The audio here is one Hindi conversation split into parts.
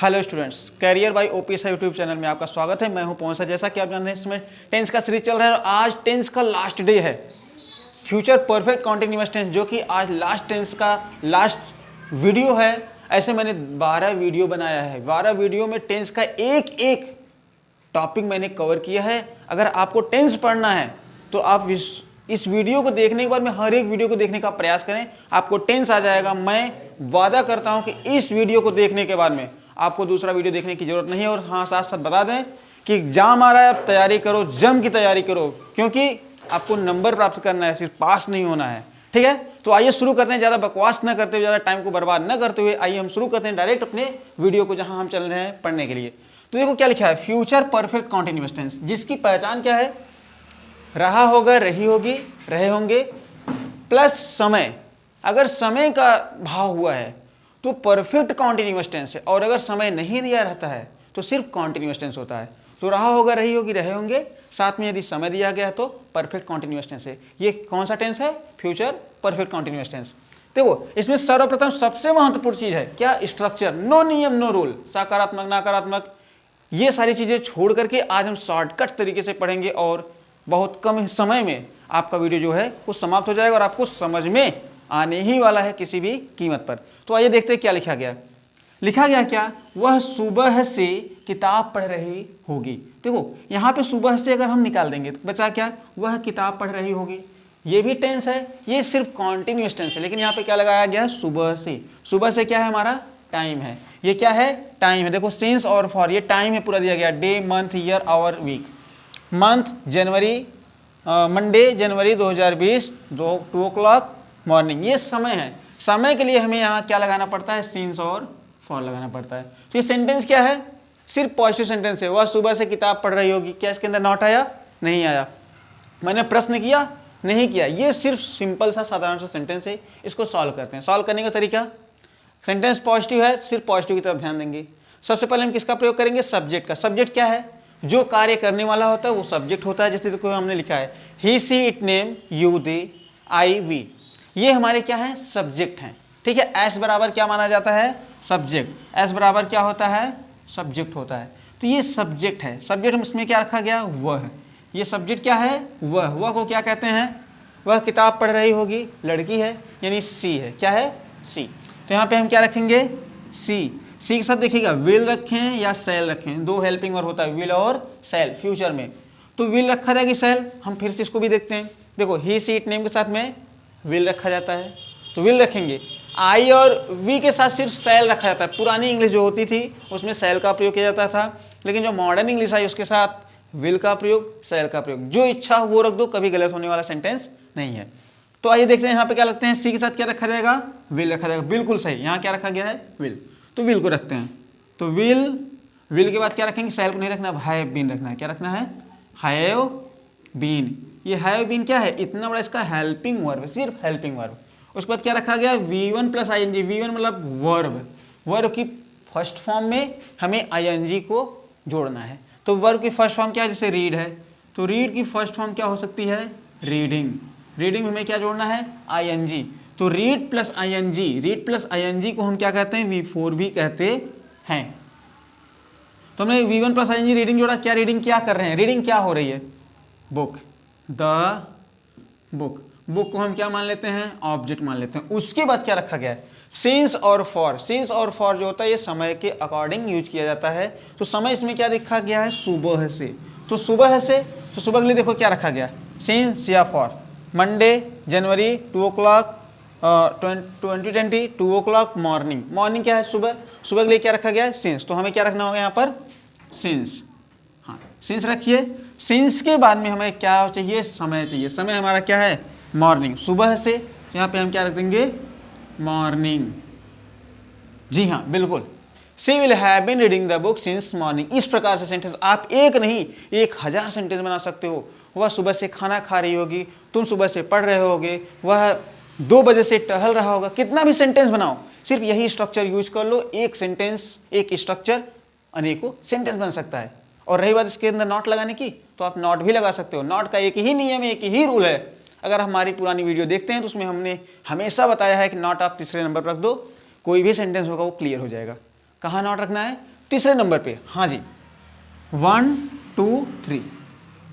Hello students, career by OPSI YouTube channel में आपका स्वागत है। मैं हूं पवन सर। जैसा कि आप जान रहे हैं, इसमें टेंस का सीरीज चल रहा है और आज टेंस का लास्ट डे है, फ्यूचर परफेक्ट कॉन्टिन्यूअस टेंस, जो कि आज लास्ट टेंस का लास्ट वीडियो है। ऐसे मैंने 12 वीडियो बनाया है। 12 वीडियो में टेंस का एक एक टॉपिक मैंने कवर किया है। अगर आपको टेंस पढ़ना है तो आप इस वीडियो को देखने के बाद में हर एक वीडियो को देखने का प्रयास करें, आपको टेंस आ जाएगा। मैं वादा करता हूं कि इस वीडियो को देखने के बाद में आपको दूसरा वीडियो देखने की जरूरत नहीं है। और हाँ, साथ साथ बता दें कि एग्जाम आ रहा है, आप तैयारी करो, जम की तैयारी करो, क्योंकि आपको नंबर प्राप्त करना है, सिर्फ पास नहीं होना है। ठीक है, तो आइए शुरू करते हैं। ज़्यादा बकवास न करते हुए, ज़्यादा टाइम को बर्बाद न करते हुए, आइए हम शुरू करते हैं डायरेक्ट अपने वीडियो को, जहां हम चल रहे हैं पढ़ने के लिए। तो देखो क्या लिखा है, फ्यूचर परफेक्ट कॉन्टिन्यूअस टेंस, जिसकी पहचान क्या है, रहा होगा, रही होगी, रहे होंगे प्लस समय। अगर समय का भाव हुआ है तो परफेक्ट कॉन्टिन्यूअस टेंस है, और अगर समय नहीं दिया रहता है तो सिर्फ कॉन्टिन्यूअस टेंस होता है। तो रहा होगा, रही होगी, रहे होंगे, साथ में यदि समय दिया गया है तो परफेक्ट कॉन्टिन्यूअस टेंस है। ये कौन सा टेंस है? Future perfect continuous tense. देखो, इसमें सर्वप्रथम सबसे महत्वपूर्ण चीज है क्या? स्ट्रक्चर। नो नियम, नो रूल, सकारात्मक, नकारात्मक, ये सारी चीजें छोड़ करके आज हम शॉर्टकट तरीके से पढ़ेंगे और बहुत कम समय में आपका वीडियो जो है वो समाप्त हो जाएगा और आपको समझ में आने ही वाला है किसी भी कीमत पर। तो आइए देखते हैं क्या लिखा गया। लिखा गया क्या? वह सुबह से किताब पढ़ रही होगी। देखो, यहाँ पे सुबह से अगर हम निकाल देंगे तो बचा क्या? वह किताब पढ़ रही होगी। ये भी टेंस है, ये सिर्फ कॉन्टिन्यूअस टेंस है, लेकिन यहाँ पे क्या लगाया गया? सुबह से। सुबह से क्या है? हमारा टाइम है। ये क्या है? टाइम है। देखो, सिंस और फॉर, ये टाइम है पूरा दिया गया, day, month, year, hour, week. Month January, Monday January 2020, 2 o'clock morning, ये समय है। समय के लिए हमें यहाँ क्या लगाना पड़ता है? सिंस और फॉर लगाना पड़ता है। तो ये सेंटेंस क्या है? सिर्फ पॉजिटिव सेंटेंस है। वह सुबह से किताब पढ़ रही होगी। क्या इसके अंदर नॉट आया? नहीं आया। मैंने प्रश्न किया? नहीं किया। ये सिर्फ सिंपल सा साधारण सा सेंटेंस है। इसको सॉल्व करते हैं। सॉल्व करने का तरीका, सेंटेंस पॉजिटिव है, सिर्फ पॉजिटिव की तरफ ध्यान देंगे। सबसे पहले हम किसका प्रयोग करेंगे? सब्जेक्ट का। सब्जेक्ट क्या है? जो कार्य करने वाला होता है वो सब्जेक्ट होता है। जैसे देखो, हमने लिखा है he, she, it, name, you, they, I, we, ये हमारे क्या है? सब्जेक्ट हैं। ठीक है, एस बराबर क्या माना जाता है? सब्जेक्ट। एस बराबर क्या होता है? सब्जेक्ट होता है। तो ये सब्जेक्ट है। सब्जेक्ट इसमें क्या रखा गया? वह। ये सब्जेक्ट क्या है? वह को क्या कहते हैं? वह किताब पढ़ रही होगी, लड़की है, यानी सी है। क्या है? सी। तो यहाँ पे हम क्या रखेंगे? सी। सी के साथ देखिएगा, विल रखें या सेल रखें, दो हेल्पिंग वर्ब होता है, विल और सेल फ्यूचर में। तो विल रखा जाएगी, सेल। हम फिर से इसको भी देखते हैं। देखो, ही, सी, इट, नेम के साथ में विल रखा जाता है, तो विल रखेंगे। आई और वी के साथ सिर्फ सेल रखा जाता है। पुरानी इंग्लिश जो होती थी उसमें सेल का प्रयोग किया जाता था, लेकिन जो मॉडर्न इंग्लिश आई उसके साथ विल का प्रयोग, सेल का प्रयोग। जो इच्छा वो रख दो, कभी गलत होने वाला सेंटेंस नहीं है। तो आइए देखते हैं यहाँ पे क्या लगते हैं। सी के साथ क्या रखा जाएगा? विल रखा जाएगा। बिल्कुल सही, यहाँ क्या रखा गया है? विल। तो विल को रखते हैं। तो विल के बाद क्या रखेंगे? सेल को नहीं रखना, हैव बीन रखना है। क्या रखना है? Have been. ये हैव बीन क्या है? इतना बड़ा इसका हेल्पिंग वर्ब, सिर्फ हेल्पिंग वर्ब। उसके बाद क्या रखा गया? V1 plus ING। V1 मतलब वर्ब। वर्ब की फर्स्ट फॉर्म में हमें ING को जोड़ना है। तो वर्ब की फर्स्ट फॉर्म क्या है? जैसे रीड है, तो रीड की फर्स्ट फॉर्म क्या हो सकती है? रीडिंग। रीडिंग में हमें क्या जोड़ना है? ING। तो read plus ING, read plus ING को हम क्या कहते हैं? V4 भी कहते हैं। तो हमने V1 प्लस ING रीडिंग जोड़ा। क्या रीडिंग क्या कर रहे हैं? रीडिंग क्या हो रही है? Book, the book. बुक को हम क्या मान लेते हैं? ऑब्जेक्ट मान लेते हैं। उसके बाद क्या रखा गया है? सिंस और फॉर। सिंस और फॉर जो होता है ये समय के अकॉर्डिंग यूज किया जाता है। तो समय इसमें क्या लिखा गया है? सुबह से। तो सुबह से, तो सुबह के लिए देखो क्या रखा गया? सिंस या for. Monday January 2 o'clock 2020, 2 o'clock morning. Morning क्या है? सुबह। सुबह के लिए क्या रखा गया है? सिंस। तो हमें क्या रखना होगा यहाँ पर? सिंस। हाँ, सिंस रखिए। सिंस के बाद में हमें क्या चाहिए? समय चाहिए। समय हमारा क्या है? मॉर्निंग। सुबह से, यहाँ पे हम क्या रख देंगे? मॉर्निंग। जी हाँ, बिल्कुल। She will have been reading the book since morning. इस प्रकार से सेंटेंस आप एक नहीं 1000 सेंटेंस बना सकते हो। वह सुबह से खाना खा रही होगी, तुम सुबह से पढ़ रहे होगे, वह 2 बजे से टहल रहा होगा। कितना भी सेंटेंस बनाओ, सिर्फ यही स्ट्रक्चर यूज कर लो। एक सेंटेंस, एक स्ट्रक्चर अनेकों सेंटेंस बन सकता है। और रही बात इसके अंदर नॉट लगाने की, तो आप नॉट भी लगा सकते हो। नॉट का एक ही नियम, एक ही रूल है। अगर हमारी पुरानी वीडियो देखते हैं तो उसमें हमने हमेशा बताया है कि नॉट आप तीसरे नंबर पर रख दो, कोई भी सेंटेंस होगा वो क्लियर हो जाएगा। कहाँ नॉट रखना है? तीसरे नंबर पे, हाँ जी 1 2 3,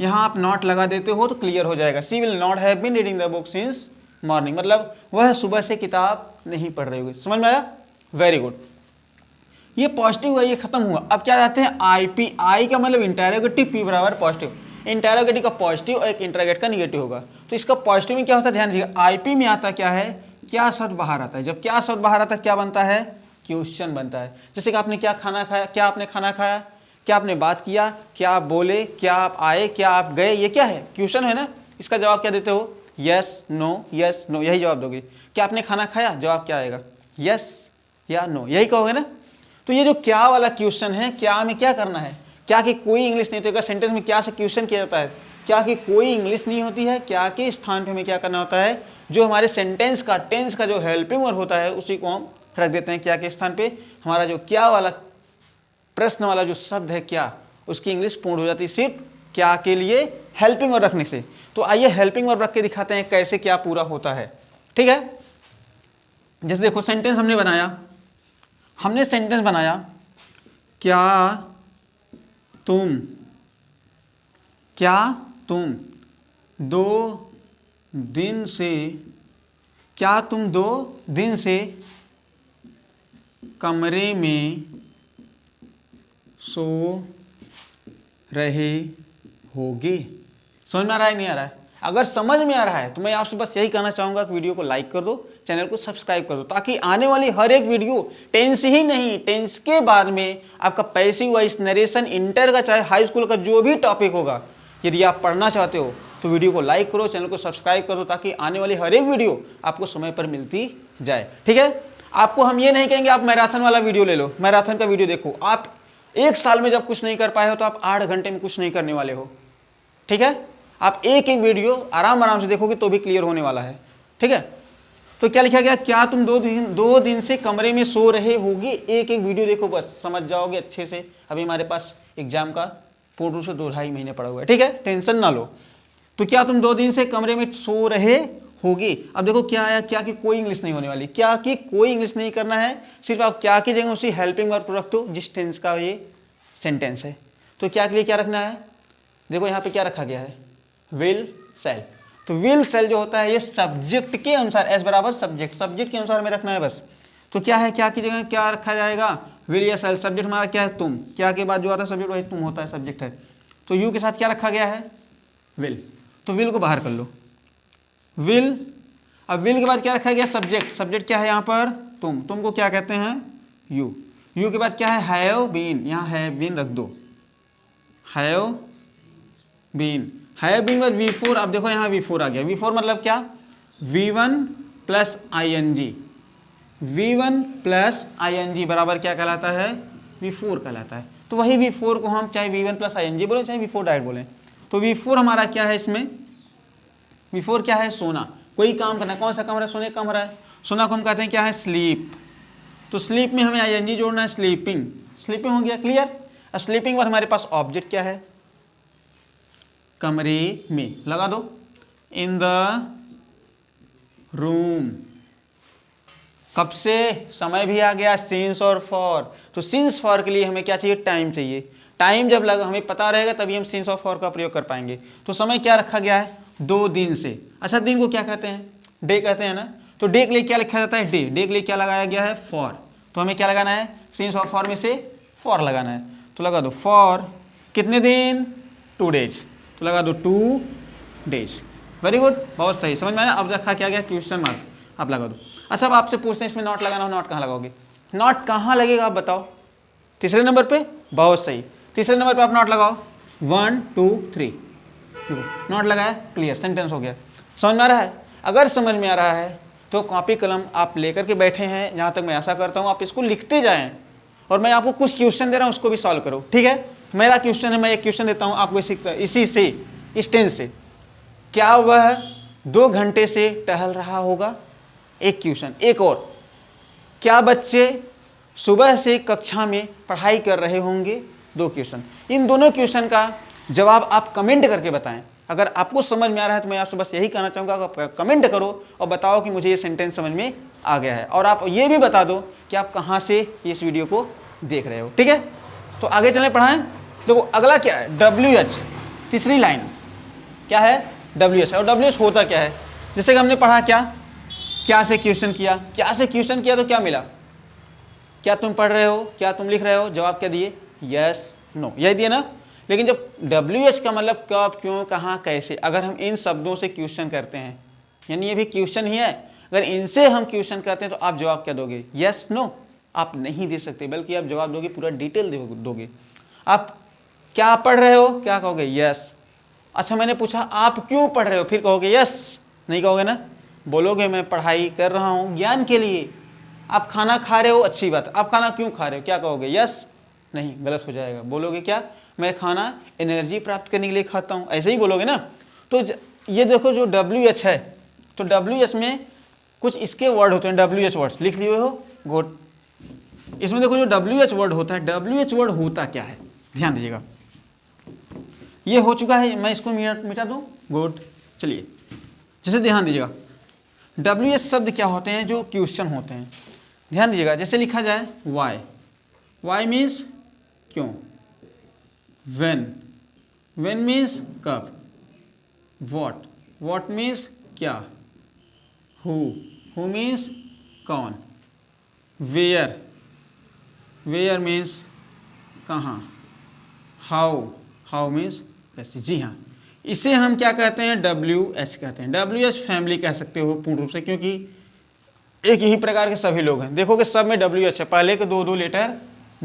यहाँ आप नॉट लगा देते हो तो क्लियर हो जाएगा। She will not have been reading the book since morning, मतलब वह सुबह से किताब नहीं पढ़ रही होगी। समझ में आया? Very good. ये पॉजिटिव हुआ, ये खत्म हुआ। अब क्या जाते हैं आई पी। आई का मतलब इंटेरोगेटिव, पी बराबर पॉजिटिव। इंटेरोगेटिव का पॉजिटिव और एक इंटेरोगेट का निगेटिव होगा। तो इसका पॉजिटिव में क्या होता है, ध्यान दीजिएगा। आई पी में आता क्या है, क्या शब्द बाहर आता है। जब क्या शब्द बाहर आता है क्या बनता है, क्वेश्चन बनता है। जैसे कि आपने क्या खाना खाया, क्या आपने खाना खाया, क्या आपने बात किया, क्या आप बोले, क्या आप आए, क्या आप गए, ये क्या है, क्वेश्चन है ना। इसका जवाब क्या देते हो, यस नो, यस नो, यही जवाब दोगे। क्या आपने खाना खाया, जवाब क्या आएगा, यस या नो, यही कहोगे ना। तो ये जो क्या वाला क्वेश्चन है, क्या में क्या करना है, क्या की कोई इंग्लिश नहीं, तो अगर सेंटेंस में क्या से क्वेश्चन किया जाता है, क्या की कोई इंग्लिश नहीं होती है, क्या के स्थान पे हमें क्या करना होता है, जो हमारे सेंटेंस का टेंस का जो हेल्पिंग वर्ब होता है उसी को हम रख देते हैं क्या के स्थान पे। हमारा जो क्या वाला प्रश्न वाला जो शब्द है क्या, उसकी इंग्लिश पूर्ण हो जाती है सिर्फ क्या के लिए हेल्पिंग वर्ब रखने से। तो आइए हेल्पिंग वर्ब रख के दिखाते हैं कैसे क्या पूरा होता है। ठीक है, जैसे देखो सेंटेंस हमने बनाया, हमने सेंटेंस बनाया, क्या तुम 2 दिन से, क्या तुम 2 दिन से कमरे में सो रहे होगे। समझ में आ रहा है, नहीं आ रहा है? अगर समझ में आ रहा है तो मैं आपसे बस यही कहना चाहूंगा कि वीडियो को लाइक कर दो, चैनल को सब्सक्राइब कर दो, ताकि आने वाली हर एक वीडियो टेंस ही नहीं, टेंस के बाद में आपका पैसिव वॉइस, नरेशन, इंटर का चाहे हाई स्कूल का जो भी टॉपिक होगा, यदि आप पढ़ना चाहते हो तो वीडियो को लाइक करो, चैनल को सब्सक्राइब करो, ताकि आने वाली हर एक वीडियो आपको समय पर मिलती जाए। ठीक है, आपको हम ये नहीं कहेंगे आप मैराथन वाला वीडियो ले लो, मैराथन का वीडियो देखो। आप 1 साल में जब कुछ नहीं कर पाए हो तो आप 8 घंटे में कुछ नहीं करने वाले हो। ठीक है, आप एक एक वीडियो आराम से देखोगे तो भी क्लियर होने वाला है। ठीक है, तो क्या लिखा गया, क्या तुम 2 दिन से कमरे में सो रहे होगे। एक एक वीडियो देखो, बस समझ जाओगे अच्छे से। अभी हमारे पास एग्जाम का पूर्ण रूप से 2-2.5 महीने पड़ा हुआ है। ठीक है, टेंशन ना लो। तो क्या तुम 2 दिन से कमरे में सो रहे होगी। अब देखो क्या आया, क्या की कोई इंग्लिश नहीं होने वाली, क्या की कोई इंग्लिश नहीं करना है, सिर्फ आप क्या की जगह उसी हेल्पिंग वर्ब रख दो जिस टेंस का ये सेंटेंस है। तो क्या के लिए क्या रखना है, देखो यहाँ पे क्या रखा गया है, विल सेल। तो विल सेल जो होता है ये सब्जेक्ट के अनुसार, एस बराबर सब्जेक्ट, सब्जेक्ट के अनुसार में रखना है बस। तो क्या है, क्या की जगह क्या रखा जाएगा, विल या सेल। सब्जेक्ट हमारा क्या है, तुम, क्या के बाद जो आता है सब्जेक्ट वही तुम होता है, सब्जेक्ट है। तो यू के साथ क्या रखा गया है, विल। तो विल को बाहर कर लो, विल। अब विल के बाद क्या रखा गया, सब्जेक्ट। सब्जेक्ट क्या है यहाँ पर, तुम को क्या कहते हैं, यू। यू के बाद क्या है, हैव बीन, यहाँ हैव बीन रख दो, हैव बीन। हैव बीन बाद V4। अब देखो यहाँ V4 आ गया। V4 मतलब क्या, V1 plus ING, V1 plus ING बराबर क्या कहलाता है, V4 कहलाता है। तो वही V4 को हम चाहे V1 प्लस ING बोले, चाहे V4 डायरेक्ट बोले। तो V4 हमारा क्या है, इसमें V4 क्या है, सोना। कोई काम करना, कौन सा काम हो रहा है, सोने का काम हो रहा है। सोना को हम कहते हैं क्या है, स्लीप। तो स्लीप में हमें ING जोड़ना है, स्लीपिंग। स्लीपिंग हो गया, क्लियर। अब स्लीपिंग बाद हमारे पास ऑब्जेक्ट क्या है, कमरे में, लगा दो, इन द रूम। कब से, समय भी आ गया, सिंस और फॉर। तो सिंस फॉर के लिए हमें क्या चाहिए, टाइम चाहिए। टाइम जब लगा हमें पता रहेगा तभी हम सिंस और फॉर का प्रयोग कर पाएंगे। तो समय क्या रखा गया है, 2 दिन से। अच्छा, दिन को क्या कहते हैं, डे कहते हैं ना। तो डे के लिए क्या लिखा जाता है, डे। डे के लिए क्या लगाया गया है, फॉर। तो हमें क्या लगाना है, सिंस और फॉर में से फॉर लगाना है। तो लगा दो फॉर कितने दिन, 2 डेज। तो लगा दो 2 डेज। वेरी गुड, बहुत सही, समझ में आया। अब रखा क्या गया, क्वेश्चन मार्क, आप लगा दो। अच्छा, अब आपसे पूछते हैं इसमें नॉट लगाना हो, नॉट कहाँ लगाओगे, नॉट कहाँ लगेगा आप बताओ, तीसरे नंबर पे, बहुत सही। तीसरे नंबर पे आप नॉट लगाओ, 1 2 3, देखो नॉट लगाया, क्लियर, सेंटेंस हो गया। समझ में आ रहा है। अगर समझ में आ रहा है तो कॉपी कलम आप लेकर के बैठे हैं, जहाँ तक मैं ऐसा करता हूँ आप इसको लिखते जाएं, और मैं आपको कुछ क्वेश्चन दे रहा हूँ उसको भी सॉल्व करो। ठीक है, मेरा क्वेश्चन है, मैं एक क्वेश्चन देता हूँ आपको इसी से, इस टेंस से। क्या वह 2 घंटे से टहल रहा होगा, एक क्वेश्चन। एक और, क्या बच्चे सुबह से कक्षा में पढ़ाई कर रहे होंगे, 2 क्वेश्चन। इन दोनों क्वेश्चन का जवाब आप कमेंट करके बताएं। अगर आपको समझ में आ रहा है तो मैं आपसे बस यही कहना चाहूँगा, आप कमेंट करो और बताओ कि मुझे ये सेंटेंस समझ में आ गया है। और आप ये भी बता दो कि आप कहाँ से इस वीडियो को देख रहे हो। ठीक है, तो आगे चलें पढ़ाएं। देखो अगला क्या है, WH, तीसरी लाइन क्या है, WH। और WH होता क्या है, जैसे कि हमने पढ़ा क्या से क्वेश्चन किया, क्या से क्वेश्चन किया तो क्या मिला, क्या तुम पढ़ रहे हो, क्या तुम लिख रहे हो, जवाब क्या दिए, यस नो, यही दिए ना। लेकिन जब WH का मतलब कब, क्यों, कहाँ, कैसे, अगर हम इन शब्दों से क्वेश्चन करते हैं, यानी ये भी क्वेश्चन ही है, अगर इनसे हम क्वेश्चन करते हैं तो आप जवाब क्या दोगे, यस नो, आप नहीं दे सकते, बल्कि आप जवाब दोगे पूरा डिटेल दोगे। आप क्या पढ़ रहे हो, क्या कहोगे, यस। अच्छा मैंने पूछा आप क्यों पढ़ रहे हो, फिर कहोगे यस, नहीं कहोगे ना, बोलोगे मैं पढ़ाई कर रहा हूँ ज्ञान के लिए। आप खाना खा रहे हो, अच्छी बात, आप खाना क्यों खा रहे हो, क्या कहोगे, यस, नहीं, गलत हो जाएगा, बोलोगे क्या, मैं खाना एनर्जी प्राप्त करने के लिए खाता हूँ, ऐसे ही बोलोगे ना। तो ये देखो जो WH है, तो WH में कुछ इसके वर्ड होते हैं, WH वर्ड लिख लिए हो, गुड। इसमें देखो जो WH वर्ड होता है, WH वर्ड होता क्या है, ध्यान दीजिएगा। ये हो चुका है, मैं इसको मिटा दूं, गुड। चलिए जैसे ध्यान दीजिएगा, WH शब्द क्या होते हैं, जो क्वेश्चन होते हैं, ध्यान दीजिएगा। जैसे लिखा जाए वाई मीन्स क्यों, व्हेन मीन्स कब, व्हाट मीन्स क्या, हु मीन्स कौन, वेयर मीन्स कहाँ, हाउ मीन्स कैसे। जी हाँ, इसे हम क्या कहते हैं, WH कहते हैं। WH फैमिली कह सकते हो पूर्ण रूप से, क्योंकि एक ही प्रकार के सभी लोग हैं। देखोगे सब में WH है, पहले के दो लेटर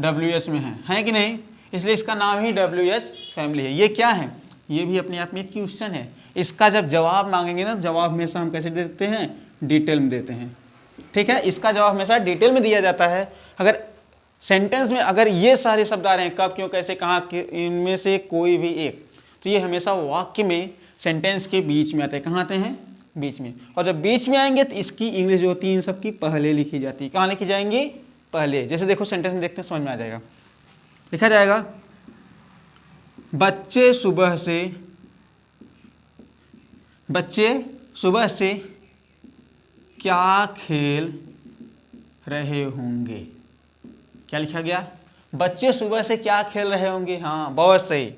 WH में हैं कि नहीं, इसलिए इसका नाम ही WH फैमिली है। ये क्या है, ये भी अपने आप में एक क्वेश्चन है। इसका जब जवाब मांगेंगे ना, जवाब हमेशा हम कैसे देते हैं, डिटेल में देते हैं, ठीक है। इसका जवाब हमेशा डिटेल में दिया जाता है। अगर सेंटेंस में अगर ये सारे शब्द आ रहे हैं, कब, क्यों, कैसे, कहाँ, इनमें से कोई भी एक, तो ये हमेशा वाक्य में सेंटेंस के बीच में आते हैं। कहाँ आते हैं, बीच में। और जब बीच में आएंगे तो इसकी इंग्लिश जो होती है इन सबकी पहले लिखी जाती है। कहाँ लिखी जाएंगी, पहले। जैसे देखो सेंटेंस में देखते हैं, समझ में आ जाएगा। लिखा जाएगा बच्चे सुबह से क्या खेल रहे होंगे। क्या लिखा गया, बच्चे सुबह से क्या खेल रहे होंगे। हाँ बहुत सही।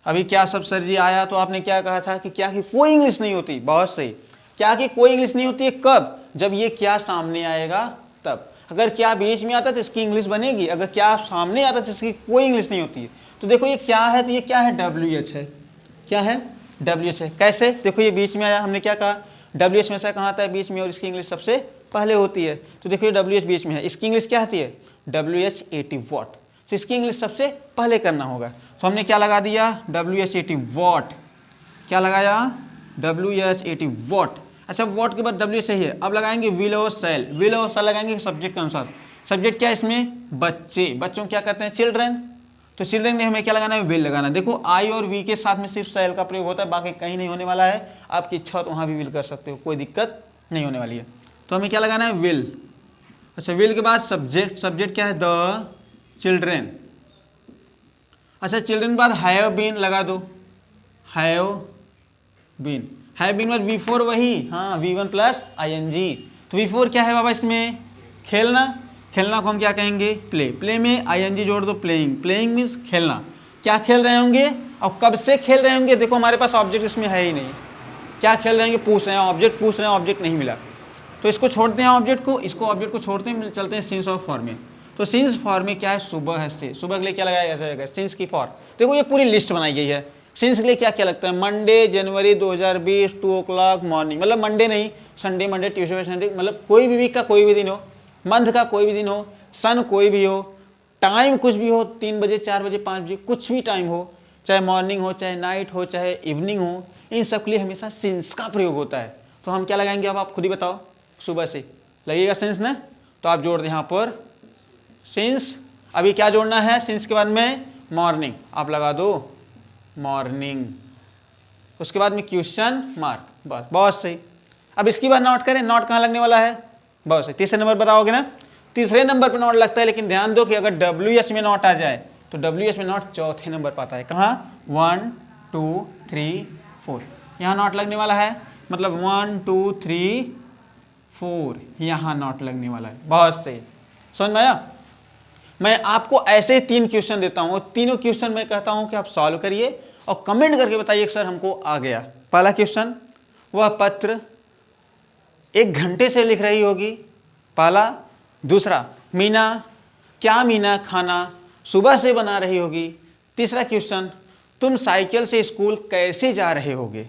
अभी क्या सब सर जी आया तो आपने क्या कहा था कि क्या की कोई इंग्लिश नहीं होती, बहुत सही। क्या की कोई इंग्लिश नहीं होती है कब, जब ये क्या सामने आएगा तब। अगर क्या बीच में आता तो इसकी इंग्लिश बनेगी, अगर क्या सामने आता तो इसकी कोई इंग्लिश नहीं होती है। तो देखो ये क्या है, तो ये क्या है, WH है। क्या है, WH है। कैसे, देखो ये बीच में आया, हमने क्या कहा, WH में से कहाँ आता है, बीच में, और इसकी इंग्लिश सबसे पहले होती है। तो देखो ये WH बीच में है, इसकी इंग्लिश क्या आती है, WH80 वॉट। तो इसकी इंग्लिश सबसे पहले करना होगा। तो हमने क्या लगा दिया, WH80 वॉट। क्या लगाया, WH80 वॉट। अच्छा वॉट के बाद WH सही है, अब लगाएंगे विल और शैल। विल और शैल लगाएंगे सब्जेक्ट के अनुसार। सब्जेक्ट क्या है इसमें, बच्चे, बच्चों क्या कहते हैं, चिल्ड्रन। तो चिल्ड्रन में हमें क्या लगाना है, विल लगाना है। देखो आई और वी के साथ में सिर्फ शैल का प्रयोग होता है, बाकी कहीं नहीं होने वाला है। आपकी इच्छा तो वहाँ भी विल कर सकते हो, कोई दिक्कत नहीं होने वाली है। तो हमें क्या लगाना है, विल। अच्छा विल के बाद सब्जेक्ट, सब्जेक्ट क्या है, द चिल्ड्रेन। अच्छा चिल्ड्रेन के बाद हैव बीन लगा दो, हैव बीन। हैव बीन बाद V4 वही, हाँ V1 प्लस ING। तो V4 क्या है बाबा इसमें, खेलना। खेलना को हम क्या कहेंगे, प्ले। प्ले में ING जोड़ दो, प्लेइंग। प्लेइंग मीन्स खेलना। क्या खेल रहे होंगे और कब से खेल रहे होंगे। देखो हमारे पास ऑब्जेक्ट इसमें है ही नहीं, क्या खेल रहे होंगे पूछ रहे हैं, ऑब्जेक्ट पूछ रहे हैं, ऑब्जेक्ट नहीं मिला। तो इसको छोड़ते हैं ऑब्जेक्ट को, इसको ऑब्जेक्ट को छोड़ते हैं, चलते हैं सिंस ऑफ फॉर्म में। तो सिंस फॉर्म में क्या है, सुबह से, सुबह के लिए क्या लगाया जाएगा, सिंस की फॉर। देखो ये पूरी लिस्ट बनाई गई है। सिंस के लिए क्या क्या लगता है, मंडे जनवरी 2020 2 o'clock मॉर्निंग, मतलब मंडे नहीं, संडे मंडे ट्यूसडे संडे, मतलब कोई भी वीक का कोई भी दिन हो, मंथ का कोई भी दिन हो, सन कोई भी हो, टाइम कुछ भी हो, 3 बजे 4 बजे 5 बजे कुछ भी टाइम हो, चाहे मॉर्निंग हो, चाहे नाइट हो, चाहे इवनिंग हो, इन सब के लिए हमेशा सिंस का प्रयोग होता है। तो हम क्या लगाएंगे, अब आप खुद ही बताओ, सुबह से लगेगा सिंस ना। तो आप जोड़ दें यहाँ पर सिंस। अभी क्या जोड़ना है, सिंस के बाद में मॉर्निंग, आप लगा दो मॉर्निंग। उसके बाद में क्वेश्चन मार्क, बस बहुत सही। अब इसके बाद नोट करें, नोट कहाँ लगने वाला है, बहुत सही। तीसरे नंबर बताओगे ना, तीसरे नंबर पर नोट लगता है। लेकिन ध्यान दो कि अगर WH में नोट आ जाए तो WH में नोट चौथे नंबर पर आता है। कहाँ, 1 2 3 4, यहाँ नोट लगने वाला है। मतलब 1 2 3 4 यहाँ नोट लगने वाला है, बहुत सही। समझ में आया। मैं आपको ऐसे 3 क्वेश्चन देता हूँ, तीनों क्वेश्चन मैं कहता हूँ कि आप सॉल्व करिए और कमेंट करके बताइए कि सर हमको आ गया। पहला क्वेश्चन, वह पत्र 1 घंटे से लिख रही होगी, पहला। दूसरा, क्या मीना खाना सुबह से बना रही होगी। तीसरा क्वेश्चन, तुम साइकिल से स्कूल कैसे जा रहे होगे।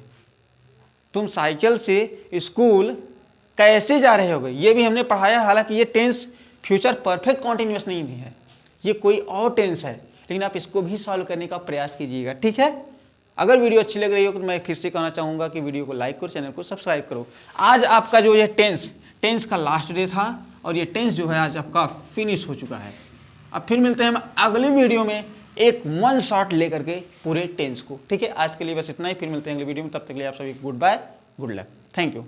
तुम साइकिल से स्कूल कैसे जा रहे होगे, ये भी हमने पढ़ाया। हालांकि ये टेंस फ्यूचर परफेक्ट कॉन्टिन्यूअस नहीं भी है, ये कोई और टेंस है, लेकिन आप इसको भी सॉल्व करने का प्रयास कीजिएगा, ठीक है। अगर वीडियो अच्छी लग रही हो तो मैं फिर से कहना चाहूँगा कि वीडियो को लाइक करो, चैनल को सब्सक्राइब करो। आज आपका जो ये टेंस का लास्ट डे था और ये टेंस जो है आज आपका फिनिश हो चुका है। अब फिर मिलते हैं हम अगली वीडियो में एक 1 शॉट लेकर के पूरे टेंस को, ठीक है। आज के लिए बस इतना ही, फिर मिलते हैं अगली वीडियो में। तब तक के लिए आप सभी goodbye, good luck, thank you.